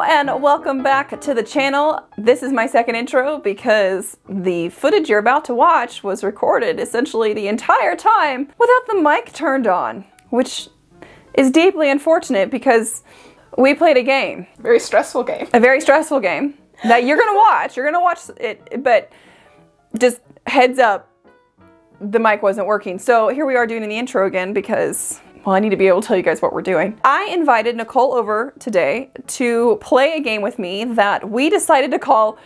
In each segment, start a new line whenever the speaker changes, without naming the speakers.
and welcome back to the channel. This is my second intro because the footage you're about to watch was recorded essentially the entire time without the mic turned on, which is deeply unfortunate because we played a game.
Very stressful game.
A very stressful game that you're gonna watch. You're gonna watch it, but just heads up, the mic wasn't working. So here we are doing the intro again because, well, I need to be able to tell you guys what we're doing. I invited Nicole over today to play a game with me that we decided to call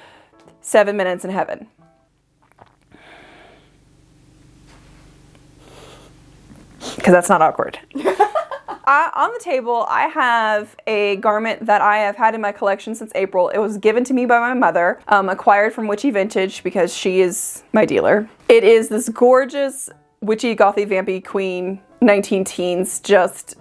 7 Minutes in Heaven. Because that's not awkward. On the table, I have a garment that I have had in my collection since April. It was given to me by my mother, acquired from Witchy Vintage because she is my dealer. It is this gorgeous witchy, gothy, vampy queen, 19 teens, just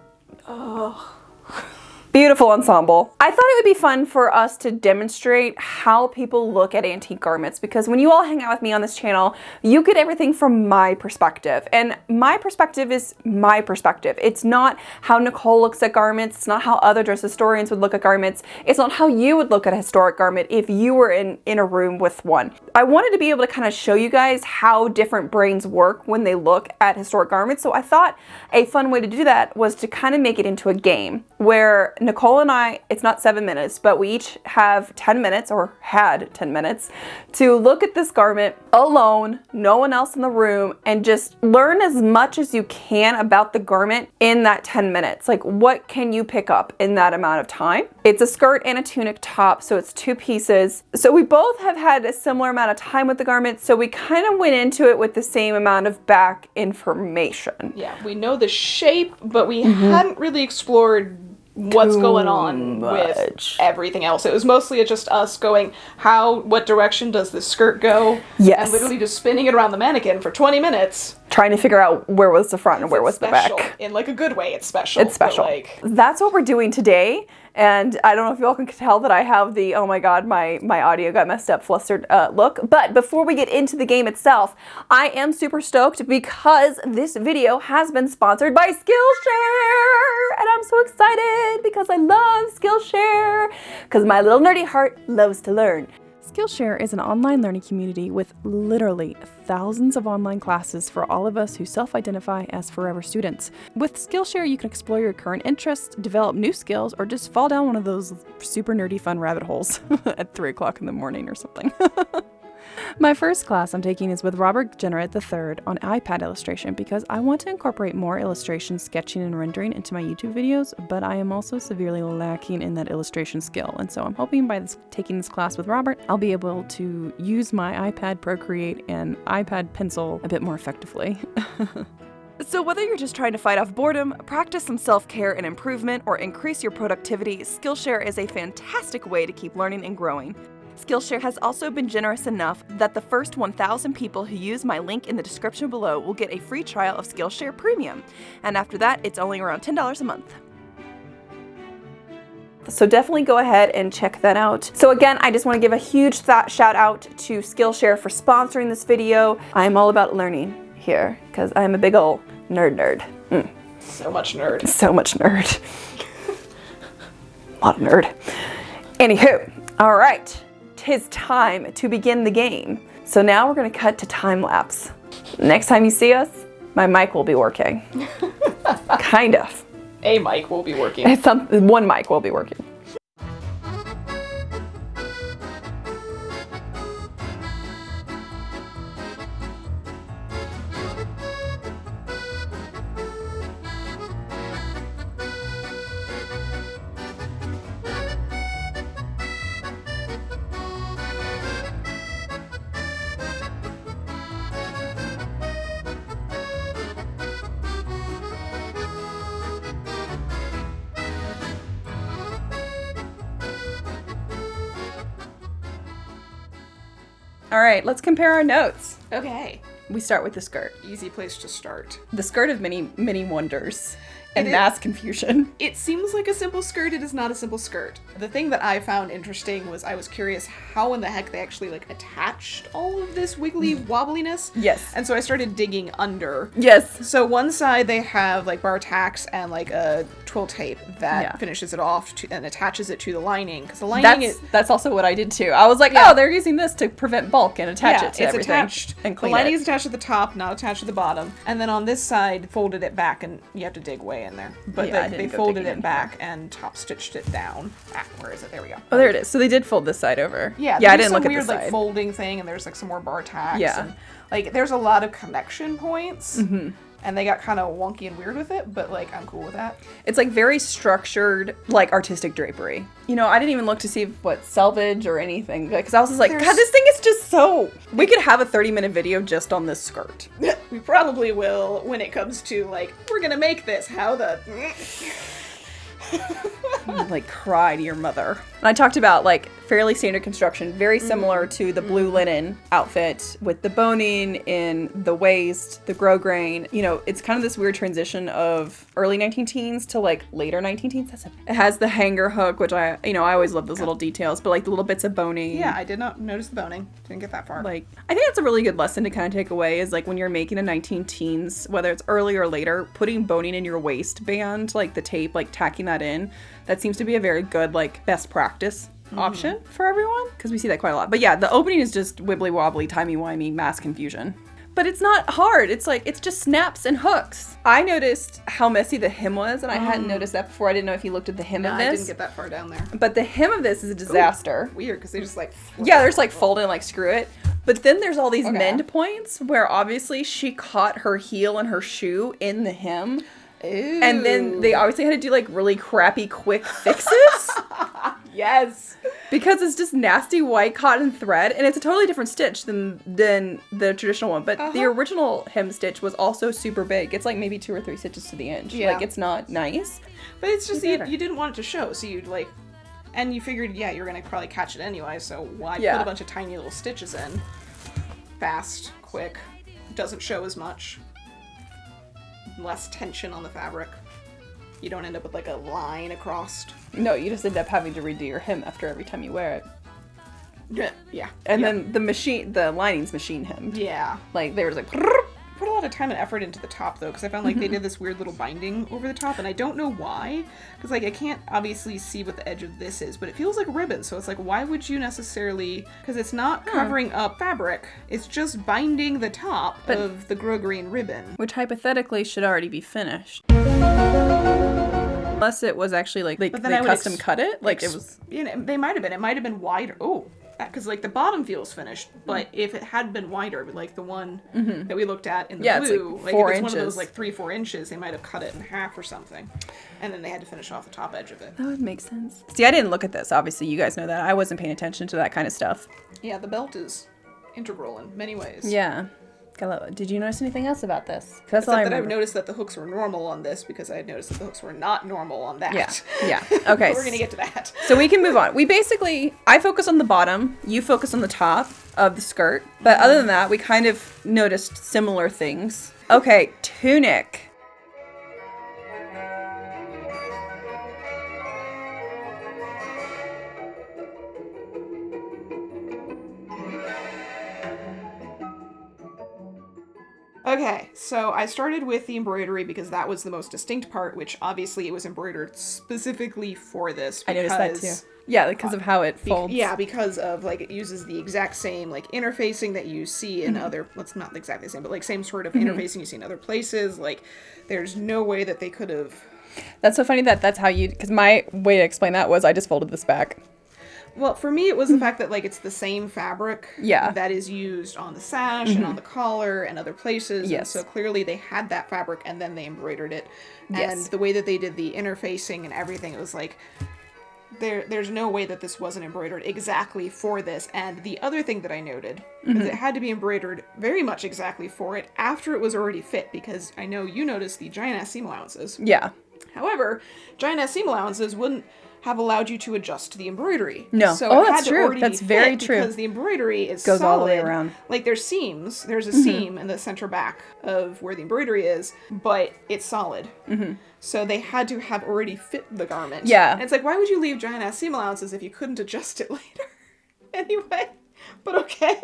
beautiful ensemble. I thought it would be fun for us to demonstrate how people look at antique garments, because when you all hang out with me on this channel, you get everything from my perspective. And my perspective is my perspective. It's not how Nicole looks at garments. It's not how other dress historians would look at garments. It's not how you would look at a historic garment if you were in a room with one. I wanted to be able to kind of show you guys how different brains work when they look at historic garments. So I thought a fun way to do that was to kind of make it into a game where Nicole and I, it's not 7 minutes, but we each have 10 minutes, or had 10 minutes, to look at this garment alone, no one else in the room, and just learn as much as you can about the garment in that 10 minutes. Like, what can you pick up in that amount of time? It's a skirt and a tunic top, so it's 2 pieces. So we both have had a similar amount of time with the garment, so we kind of went into it with the same amount of back information.
Yeah, we know the shape, but we hadn't really explored what's going on with everything else. It was mostly just us going, what direction does this skirt go?
Yes.
And literally just spinning it around the mannequin for 20 minutes.
Trying to figure out where was the front and where was the back.
In like a good way, it's special.
It's special.
Like,
that's what we're doing today. And I don't know if you all can tell that I have the, oh my god, my audio got messed up, flustered look. But before we get into the game itself, I am super stoked because this video has been sponsored by Skillshare. And I'm so excited because I love Skillshare. Because my little nerdy heart loves to learn. Skillshare is an online learning community with literally thousands of online classes for all of us who self-identify as forever students. With Skillshare, you can explore your current interests, develop new skills, or just fall down one of those super nerdy fun rabbit holes at 3 o'clock in the morning or something. My first class I'm taking is with Robert Generate III on iPad illustration because I want to incorporate more illustration, sketching, and rendering into my YouTube videos, but I am also severely lacking in that illustration skill, and so I'm hoping by taking this class with Robert, I'll be able to use my iPad Procreate and iPad Pencil a bit more effectively. So whether you're just trying to fight off boredom, practice some self-care and improvement, or increase your productivity, Skillshare is a fantastic way to keep learning and growing. Skillshare has also been generous enough that the first 1,000 people who use my link in the description below will get a free trial of Skillshare Premium. And after that, it's only around $10 a month. So definitely go ahead and check that out. So again, I just want to give a huge shout out to Skillshare for sponsoring this video. I'm all about learning here because I'm a big ol' nerd.
So much nerd.
So much nerd. A lot of nerd. Anywho, all right. 'Tis time to begin the game. So now we're going to cut to time lapse. Next time you see us, my mic will be working. Kind of.
A mic will be working.
One mic will be working. All right, let's compare our notes.
Okay.
We start with the skirt.
Easy place to start.
The skirt of many, many wonders. and mass confusion.
It seems like a simple skirt. It is not a simple skirt. The thing that I found interesting was I was curious how in the heck they actually like attached all of this wiggly wobbliness.
Yes.
And so I started digging under.
Yes.
So one side they have like bar tacks and like a twill tape that finishes it off and attaches it to the lining. Because the lining
that's also what I did too. I was like, oh, they're using this to prevent bulk and attach it to
it's
everything.
Attached.
And clean
the lining
it.
is attached at the top, not attached to the bottom. And then on this side, folded it back, and you have to dig way in there. But they folded it back and top stitched it down. Where is it? There we go.
Oh, there it is. So they did fold this side over.
Yeah,
I didn't look at
weird,
the side.
like folding thing, and there's like some more bar tacks.
Yeah.
And, like there's a lot of connection points.
Mm-hmm.
And they got kind of wonky and weird with it, but like I'm cool with that.
It's like very structured, like artistic drapery. You know, I didn't even look to see what selvage or anything, because I was just like, God, this thing is just so. We could have a 30-minute video just on this skirt.
We probably will when it comes to like, we're gonna make this. How the.
Like cry to your mother. And I talked about like fairly standard construction, very similar to the blue linen outfit with the boning in the waist, the grosgrain. You know, it's kind of this weird transition of early 19 teens to like later 19 teens. It has the hanger hook, which I always love those little details, but like the little bits of boning.
Yeah, I did not notice the boning. Didn't get that far.
Like, I think that's a really good lesson to kind of take away is like when you're making a 19 teens, whether it's early or later, putting boning in your waistband, like the tape, like tacking that in, that seems to be a very good like best practice option for everyone, because we see that quite a lot. But yeah, the opening is just wibbly wobbly, timey-wimey, mass confusion. But it's not hard. It's like, it's just snaps and hooks. I noticed how messy the hem was, and I hadn't noticed that before. I didn't know if you looked at the hem of this.
I didn't get that far down there.
But the hem of this is a disaster.
Ooh, weird, because they just like...
Yeah, they're just like fold and like screw it. But then there's all these mend points where obviously she caught her heel and her shoe in the hem.
Ooh.
And then they obviously had to do like really crappy quick fixes.
Yes.
Because it's just nasty white cotton thread, and it's a totally different stitch than the traditional one. But the original hem stitch was also super big. It's like maybe 2 or 3 stitches to the inch.
Yeah.
Like, it's not nice.
But it's just, you didn't want it to show, so you'd like, and you figured, you're gonna probably catch it anyway, so why put a bunch of tiny little stitches in? Fast, quick, doesn't show as much. Less tension on the fabric. You don't end up with like a line across.
No, you just end up having to redo your hem after every time you wear it.
Yeah.
And then the lining's machine hemmed.
Yeah.
Like, they were like...
Put a lot of time and effort into the top, though, because I found like they did this weird little binding over the top, and I don't know why, because like I can't obviously see what the edge of this is, but it feels like ribbon, so it's like, why would you necessarily, because it's not covering up fabric, it's just binding the top of the grosgrain ribbon.
Which hypothetically should already be finished. Unless it was actually like they custom cut it, like it was...
You know, it might have been wider. Oh, because like the bottom feels finished, but if it had been wider, like the one that we looked at in the blue,
it's like 4
if it's
inches.
one of those like 3-4 inches, they might have cut it in half or something, and then they had to finish off the top edge of it.
That would make sense. See, I didn't look at this. Obviously, you guys know that. I wasn't paying attention to that kind of stuff.
Yeah, the belt is integral in many ways.
Yeah. Did you notice anything else about this?
Except that I've noticed that the hooks were normal on this because I had noticed that the hooks were not normal on that.
Yeah. Okay.
We're gonna get to that.
So we can move on. I focus on the bottom, you focus on the top of the skirt. But other than that, we kind of noticed similar things. Okay, tunic.
Okay, so I started with the embroidery because that was the most distinct part, which obviously it was embroidered specifically for this.
I noticed that too. Yeah, because of how it folds.
Because of, like, it uses the exact same, like, interfacing that you see in other, well, it's not exactly the same, but, like, same sort of interfacing you see in other places. Like, there's no way that they could have...
That's so funny that's how you... Because my way to explain that was I just folded this back.
Well, for me, it was the fact that, like, it's the same fabric that is used on the sash and on the collar and other places.
Yes.
And so clearly they had that fabric and then they embroidered it.
Yes.
And the way that they did the interfacing and everything, it was like, there's no way that this wasn't embroidered exactly for this. And the other thing that I noted is it had to be embroidered very much exactly for it after it was already fit, because I know you noticed the giant-ass seam allowances.
Yeah.
However, giant-ass seam allowances wouldn't have allowed you to adjust the embroidery.
No.
So
Oh,
it had
that's
to
true.
already
That's
be
very
fit
true.
because the embroidery is
goes
solid.
all the way around.
Like there's seams. There's a seam in the center back of where the embroidery is, but it's solid. So they had to have already fit the garment.
Yeah.
And it's like, why would you leave giant ass seam allowances if you couldn't adjust it later? Anyway, but okay.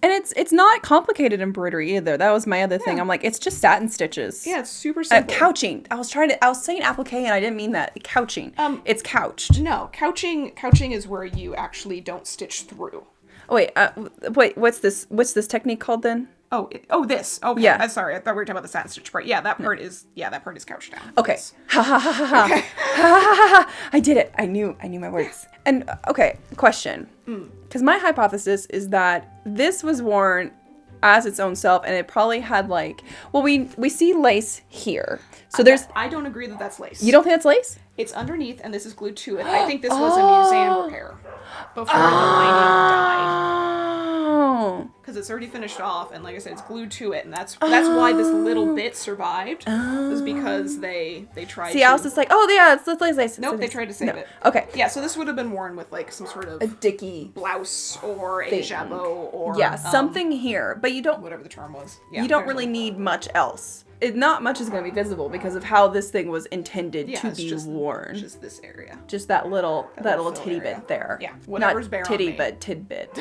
And it's not complicated embroidery either. That was my other thing. I'm like, it's just satin stitches.
Yeah, it's super simple.
Couching. I was saying applique and I didn't mean that. Couching. It's couched.
No, couching is where you actually don't stitch through.
Oh, wait, what's this technique called then?
This. Okay.
Yeah.
I'm sorry. I thought we were talking about the satin stitch part. Yeah, that part is couched down.
Okay.
Yes.
Ha ha ha ha ha. Okay. Ha ha ha ha. I did it. I knew my words. And okay, question. Because my hypothesis is that this was worn as its own self, and it probably had like, well, we see lace here. So
I don't agree that that's lace.
You don't think that's lace?
It's underneath, and this is glued to it. I think this was a museum repair before the lining died.
Oh.
Because it's already finished off, and like I said, it's glued to it, and that's why this little bit survived. Was because they tried.
See, I was just like, oh yeah, it's lace.
Nope, they tried to save it.
Okay.
Yeah, so this would have been worn with like some sort of
a dicky
blouse or a jabot or
something here, but you don't.
Whatever the term was. Yeah,
you don't really need much else. Not much is going to be visible because of how this thing was intended to be worn.
Just this area.
Just that little titty bit there.
Yeah, whatever's bare on me.
Not titty, but tidbit.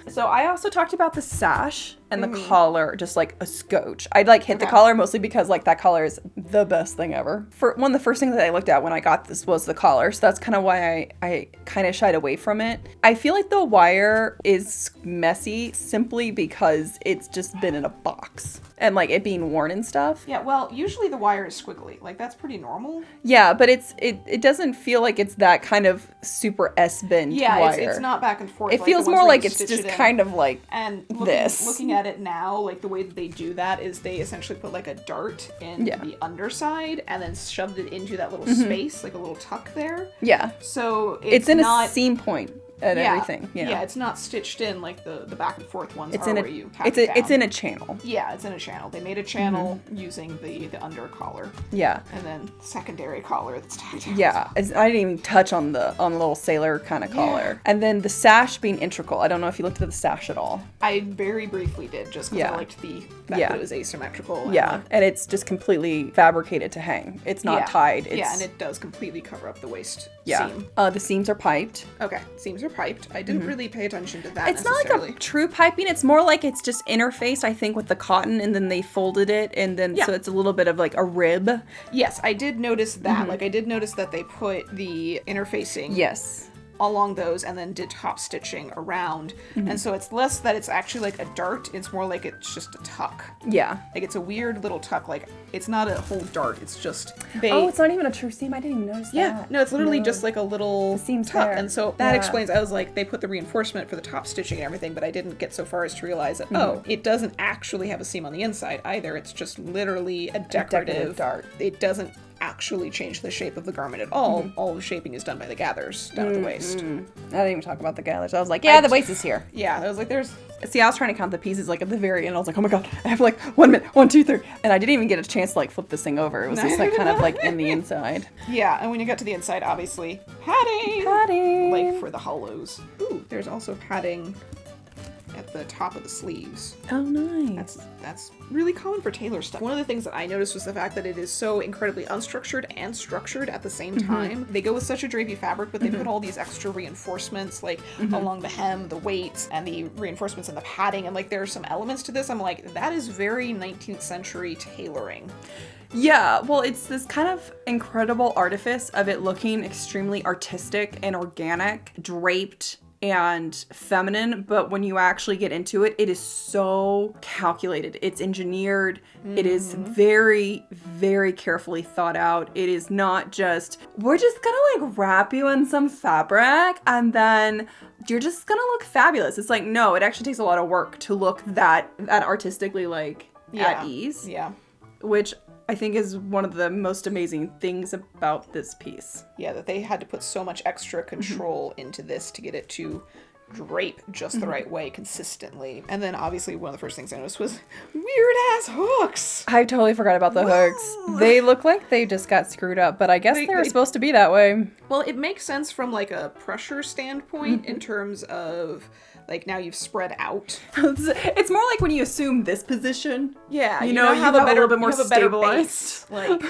So I also talked about the sash and the collar, just like a scotch. I'd like hit the collar mostly because like that collar is the best thing ever. For one of the first things that I looked at when I got this was the collar. So that's kind of why I kind of shied away from it. I feel like the wire is messy simply because it's just been in a box and like it being worn and stuff.
Yeah, well, usually the wire is squiggly. Like that's pretty normal.
Yeah, but it doesn't feel like it's that kind of super S-bend wire.
Yeah, it's not back and forth.
It feels more like it's just kind of like
looking at it now, like the way that they do that is they essentially put like a dart in the underside and then shoved it into that little space, like a little tuck there.
Yeah.
So
it's in a seam point at everything.
Yeah, it's not stitched in like the back and forth ones
it's
are
in
where you tack it down.
It's in a channel.
Yeah, it's in a channel. They made a channel using the under collar.
Yeah.
And then secondary collar that's tacked down.
Yeah. I didn't even touch on the little sailor kind of collar. And then the sash being integral. I don't know if you looked at the sash at all.
I very briefly did, just because I liked the fact that it was asymmetrical.
And it's just completely fabricated to hang. It's not tied.
And it does completely cover up the waist seam.
The seams are piped.
Okay, seams are piped. I didn't really pay attention to that.
It's not like a true piping. It's more like it's just interfaced, I think, with the cotton, and then they folded it, and then so it's a little bit of like a rib.
Yes, I did notice that. Like I did notice that they put the interfacing.
Yes.
Along those and then did top stitching around. And so it's less that it's actually like a dart, it's more like it's just a tuck.
Yeah.
Like it's a weird little tuck, like it's not a whole dart, it's just
it's not even a true seam. I didn't even notice that.
No, it's literally just like a little
seam's
tuck.
there.
And so that explains, I was like, they put the reinforcement for the top stitching and everything, but I didn't get so far as to realize that, it doesn't actually have a seam on the inside either. It's just literally a decorative
dart.
It doesn't actually change the shape of the garment at all. All the shaping is done by the gathers down at the waist.
I didn't even talk about the gathers. I was like, the waist is here.
Yeah, I was like, there's...
See, I was trying to count the pieces like at the very end. I was like, oh my god, I have like 1 minute, 1, 2, 3, and I didn't even get a chance to like flip this thing over. It was just like kind of like in the inside.
Yeah, and when you got to the inside, obviously, padding! Like for the hollows. Ooh, there's also padding at the top of the sleeves.
Oh, nice.
That's really common for tailor stuff. One of the things that I noticed was the fact that it is so incredibly unstructured and structured at the same time. They go with such a drapey fabric, but they put all these extra reinforcements like along the hem, the weights, and the reinforcements and the padding, and like there are some elements to this. I'm like, that is very 19th century tailoring.
Yeah, well, it's this kind of incredible artifice of it looking extremely artistic and organic, draped, and feminine, but when you actually get into it, it is so calculated. It's engineered. It is very, very carefully thought out. It is not just, we're just gonna like wrap you in some fabric and then you're just gonna look fabulous. It's like, no, it actually takes a lot of work to look that artistically like at ease.
Yeah.
Which I think is one of the most amazing things about this piece.
Yeah, that they had to put so much extra control into this to get it to drape just the right way consistently. And then obviously one of the first things I noticed was weird ass hooks.
I totally forgot about the hooks. They look like they just got screwed up, but I guess they were supposed to be that way.
Well, it makes sense from like a pressure standpoint in terms of like now you've spread out.
It's more like when you assume this position.
Yeah,
you know, you have a little bit more stabilized.
Like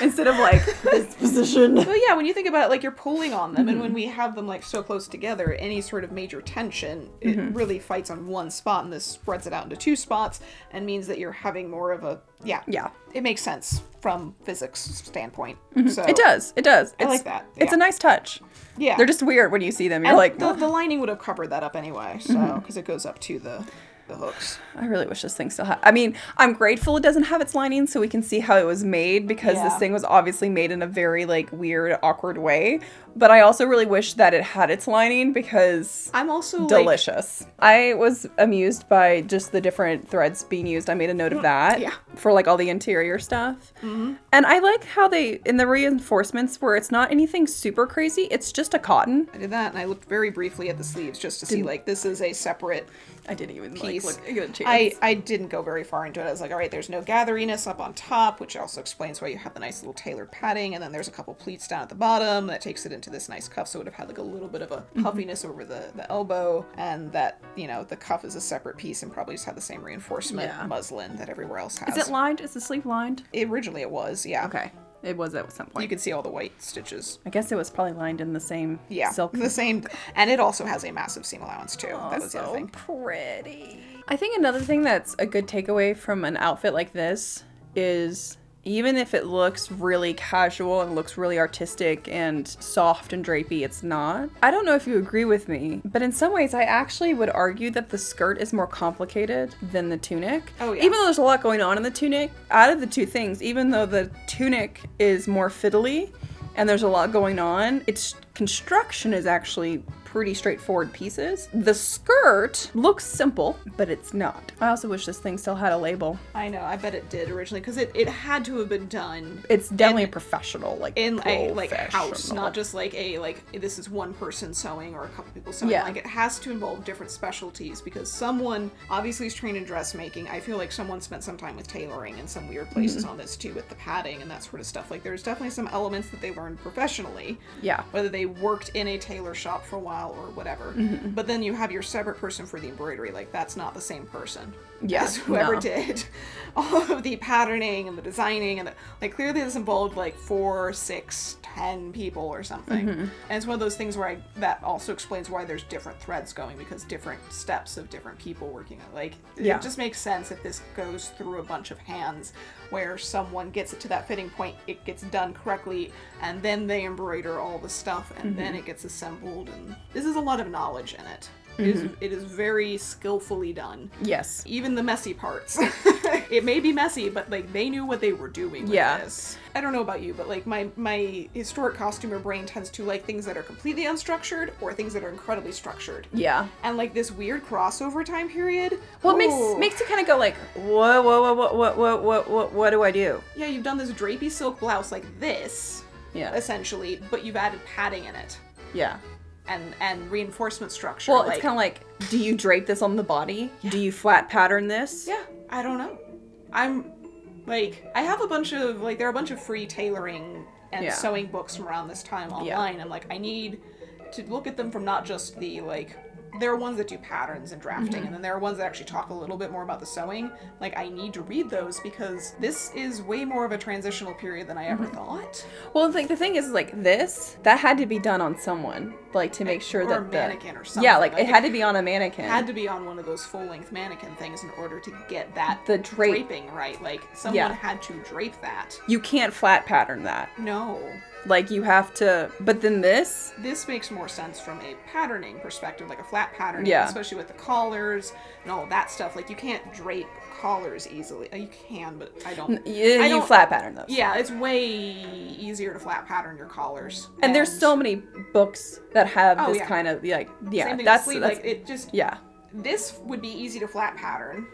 instead of like this position.
Well, yeah, when you think about it, like you're pulling on them, and when we have them like so close together, any sort of major tension, it really fights on one spot, and this spreads it out into two spots, and means that you're having more of a yeah. It makes sense from physics standpoint. So
it does. I
like that.
It's a nice touch.
Yeah,
they're just weird when you see them. You're
and
like
the lining would have covered that up anyway, so because it goes up to the hooks.
I really wish this thing still had. I mean, I'm grateful it doesn't have its lining so we can see how it was made, because this thing was obviously made in a very like weird, awkward way. But I also really wish that it had its lining, because
I'm also
delicious. I was amused by just the different threads being used. I made a note of that for like all the interior stuff. And I like how they, in the reinforcements where it's not anything super crazy, it's just a cotton.
I did that, and I looked very briefly at the sleeves just to see like this is a separate
I didn't even
piece.
like get a chance.
I didn't go very far into it. I was like, all right, there's no gatheriness up on top, which also explains why you have the nice little tailored padding, and then there's a couple pleats down at the bottom that takes it into this nice cuff, so it would have had like a little bit of a puffiness over the elbow, and that, you know, the cuff is a separate piece and probably just had the same reinforcement muslin that everywhere else has.
Is it lined? Is the sleeve lined?
Originally it was, yeah.
Okay. It was at some point.
You can see all the white stitches.
I guess it was probably lined in the same silk.
The same, and it also has a massive seam allowance too.
Oh,
that was the other thing.
Pretty. I think another thing that's a good takeaway from an outfit like this is, even if it looks really casual and looks really artistic and soft and drapey, it's not. I don't know if you agree with me, but in some ways I actually would argue that the skirt is more complicated than the tunic.
Oh yeah.
Even though there's a lot going on in the tunic, out of the two things, even though the tunic is more fiddly and there's a lot going on, its construction is actually pretty straightforward pieces. The skirt looks simple, but it's not. I also wish this thing still had a label.
I know, I bet it did originally, because it had to have been done.
It's definitely a professional, like
in a like house, not just like a this is one person sewing or a couple people sewing.
Yeah.
Like it has to involve different specialties, because someone obviously is trained in dressmaking. I feel like someone spent some time with tailoring in some weird places on this too, with the padding and that sort of stuff. Like there's definitely some elements that they learned professionally.
Yeah.
Whether they worked in a tailor shop for a while or whatever. But then you have your separate person for the embroidery. Like that's not the same person. As whoever did all of the patterning and the designing and like clearly this involved like 4, 6, 10 people or something. And it's one of those things where that also explains why there's different threads going, because different steps of different people working on it. Like it just makes sense if this goes through a bunch of hands where someone gets it to that fitting point, it gets done correctly, and then they embroider all the stuff, and then it gets assembled, and this is a lot of knowledge in it. It is very skillfully done.
Yes.
Even the messy parts. It may be messy, but like they knew what they were doing with this. I don't know about you, but like my historic costumer brain tends to like things that are completely unstructured or things that are incredibly structured.
Yeah.
And like this weird crossover time period.
Well, it makes you kind of go like, what do I do?
Yeah, you've done this drapey silk blouse like this. Yeah. Essentially, but you've added padding in it.
Yeah.
And reinforcement structure.
Well, it's kind of like, do you drape this on the body? Yeah. Do you flat pattern this?
Yeah, I don't know. I'm, like, I have a bunch of, like, there are a bunch of free tailoring and sewing books from around this time online, and, like, I need to look at them from not just the, like, there are ones that do patterns and drafting, and then there are ones that actually talk a little bit more about the sewing. Like, I need to read those, because this is way more of a transitional period than I ever thought.
Well, like, the thing is, like, that had to be done on someone, like, to make sure that
a mannequin or something.
Yeah, like, it had to be on a mannequin.
It had to be on one of those full-length mannequin things in order to get that
the
draping right. Like, someone had to drape that.
You can't flat pattern that.
No.
Like, you have to, but then this
makes more sense from a patterning perspective, like a flat patterning, especially with the collars and all of that stuff. Like, you can't drape collars easily. You can, but I don't. You
flat pattern those.
Yeah, it's way easier to flat pattern your collars.
And there's so many books that have this kind of, like,
same thing
that's
like, it just, this would be easy to flat pattern.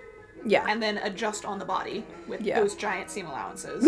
Yeah. And then adjust on the body with those giant seam allowances.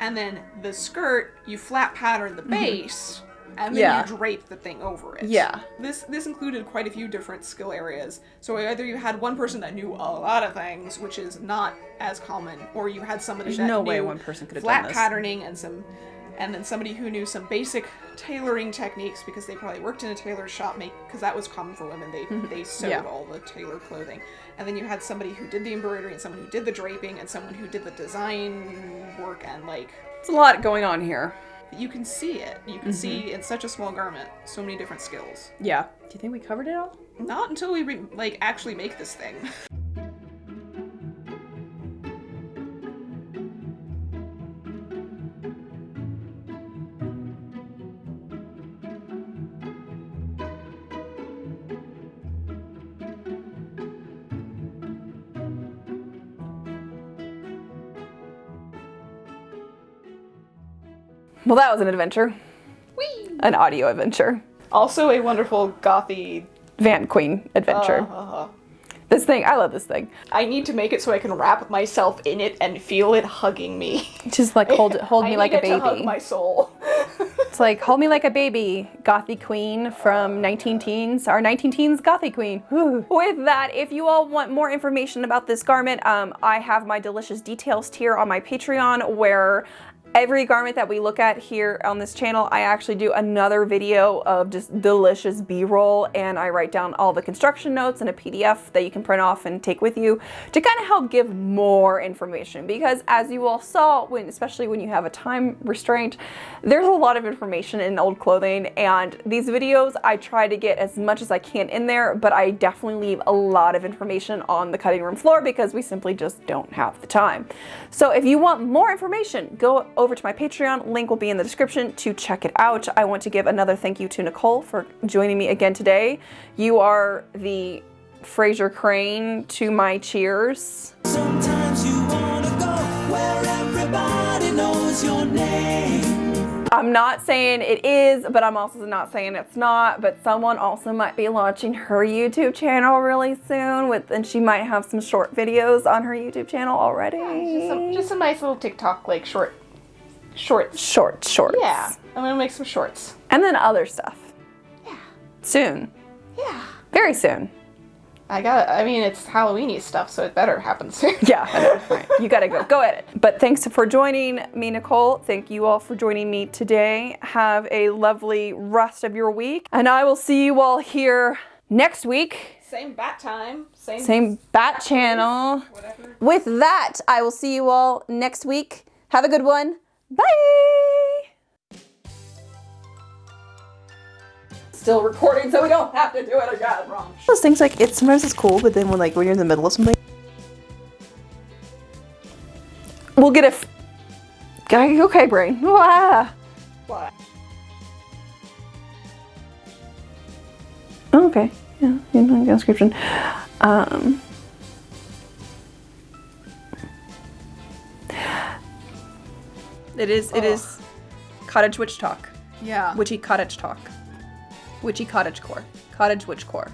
And then the skirt, you flat pattern the base, and then you drape the thing over it.
Yeah.
This included quite a few different skill areas. So either you had one person that knew a lot of things, which is not as common, or you had somebody that
no
knew
way one person could have
flat
done this.
patterning and then somebody who knew some basic tailoring techniques because they probably worked in a tailor shop, because that was common for women. They sewed all the tailored clothing. And then you had somebody who did the embroidery, and someone who did the draping, and someone who did the design work, and like...
It's a lot going on here.
You can see it. You can see in such a small garment so many different skills.
Yeah. Do you think we covered it all?
Not until we actually make this thing.
Well, that was an adventure.
Whee!
An audio adventure.
Also a wonderful gothy
Vamp Queen adventure. This thing, I love this thing.
I need to make it so I can wrap myself in it and feel it hugging me.
Just like hold me like a baby.
To hug my soul.
It's like hold me like a baby, gothy queen from 19 teens. Our 19 teens gothy queen. Whew. With that, if you all want more information about this garment, I have my delicious details tier on my Patreon where every garment that we look at here on this channel, I actually do another video of just delicious B-roll, and I write down all the construction notes in a PDF that you can print off and take with you to kind of help give more information. Because as you all saw, especially when you have a time restraint, there's a lot of information in old clothing, and these videos I try to get as much as I can in there, but I definitely leave a lot of information on the cutting room floor because we simply just don't have the time. So if you want more information, go over to my Patreon. Link will be in the description to check it out. I want to give another thank you to Nicole for joining me again today. You are the Fraser Crane to my cheers. Sometimes you wanna go where everybody knows your name. I'm not saying it is, but I'm also not saying it's not, but someone also might be launching her YouTube channel really soon and she might have some short videos on her YouTube channel already.
Yeah, just some nice little TikTok like shorts.
Shorts.
Yeah, I'm gonna make some shorts.
And then other stuff.
Yeah.
Soon.
Yeah.
Very soon.
I mean, it's Halloween-y stuff, so it better happen soon.
Yeah, I know. Right. You gotta go at it. But thanks for joining me, Nicole. Thank you all for joining me today. Have a lovely rest of your week. And I will see you all here next week.
Same bat time.
Same bat channel. Whatever. With that, I will see you all next week. Have a good one. Bye! Still recording so we don't have to do it again. Wrong. Those things like sometimes it's cool, but then when you're in the middle of something, we'll get okay, brain. Ah.
What?
Oh, okay. Yeah, in the description. It is cottage witch talk.
Yeah.
Witchy cottage talk. Witchy cottage core. Cottage witch core.